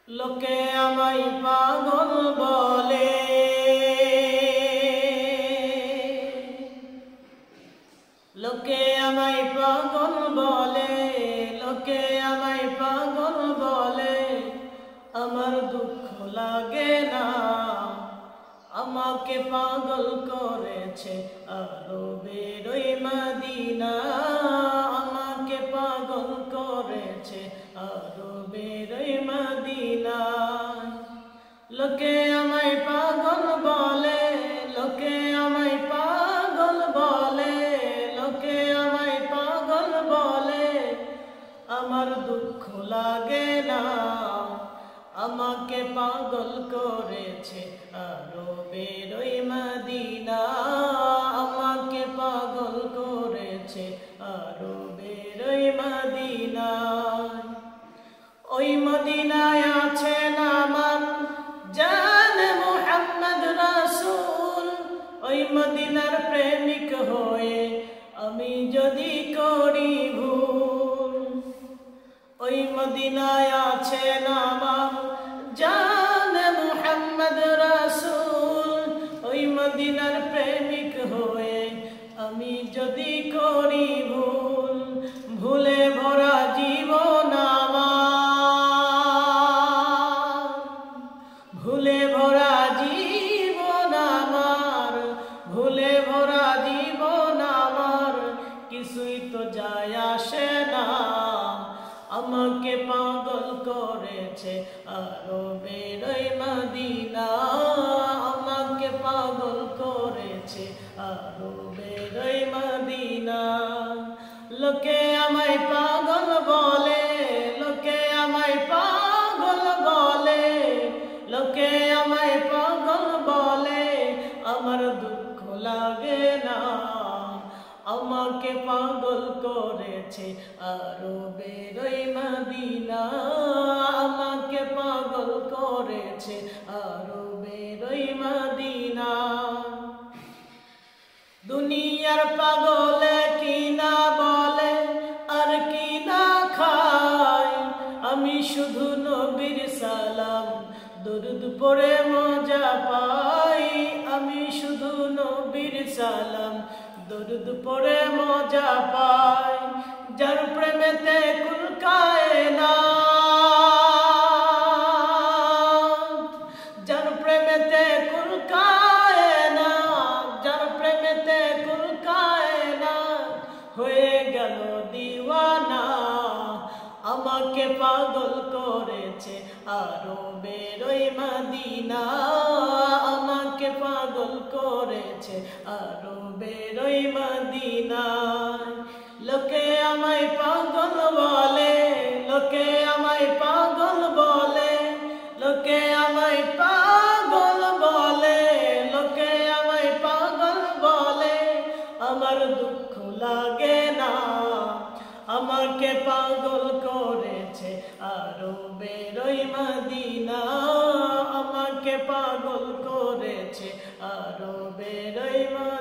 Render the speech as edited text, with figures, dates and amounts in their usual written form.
লোকে আমায় পাগল বলে, লোকে আমায় পাগল বলে, লোকে আমায় পাগল বলে। আমার দুঃখ লাগে না, আমাকে পাগল করেছে আরবের ওই মদিনা। আমাকে পাগল করেছে আরবের ওই মদিনা। লোকে আমায় পাগল বলে, লোকে আমায় পাগল বলে, লোকে আমায় পাগল বলে। আমার দুঃখ লাগে না, আমাকে পাগল করেছে আরবের ওই মদিনা। আমাকে পাগল করেছে আরবের ওই মদিনা। ওই মদিনায় আছেন আমার জান মুহাম্মদ রাসূল। ওই মদিনার প্রেমিক হয়ে আমি যদি করি ভুল। ওই মদিনায় আছেন আমার জান মুহাম্মদ রাসূল। ওই মদিনার প্রেমিক হয়ে আমি যদি করি ভুল। ভুলে ভরা জীবন আমার, ভুলে ভরা জীবন আমার, ভুলে ভরা জীবন আমার। কিছুই তো যায় আসে না, আমাকে পাগল করেছে আরবের ওই মদিনা। আমাকে পাগল করেছে আরবের ওই মদিনা। লোকে আমায় পাগল বলে, লোকে আমায় পাগল বলে, লোকে আমায় পাগল বলে। আমার দুঃখ লাগে না, আমাকে পাগল করেছে আরবের ওই মদিনা। আমাকে পাগল করেছে আরবের ওই মদিনা। দুনিয়ার পাগলে কি না বলে আর কি না খায়। আমি শুধু নবীর সালাম দরুদ পড়ে মজা পাই। আমি শুধু নবীর সালাম দরুদ পড়ে মজা পাই। যার প্রেমেতে কুল কায়নাত, যার প্রেমেতে কুল কায়নাত, যার প্রেমেতে কুল কায়নাত হয়ে গেল দিওয়ানা। আমাকে পাগল করেছে আরবের ওই মদিনা। আমাকে পাগল করেছে আরবের ওই মদিনা। লোকে আমায় পাগল বলে, লোকে আমায় পাগল বলে, লোকে আমায় পাগল বলে, লোকে আমায় পাগল বলে। আমার দুঃখ লাগে না, আমাকে পাগল করেছে আরবের ওই মদিনা। আমাকে পাগল করেছে আরবের ওই মদিনা।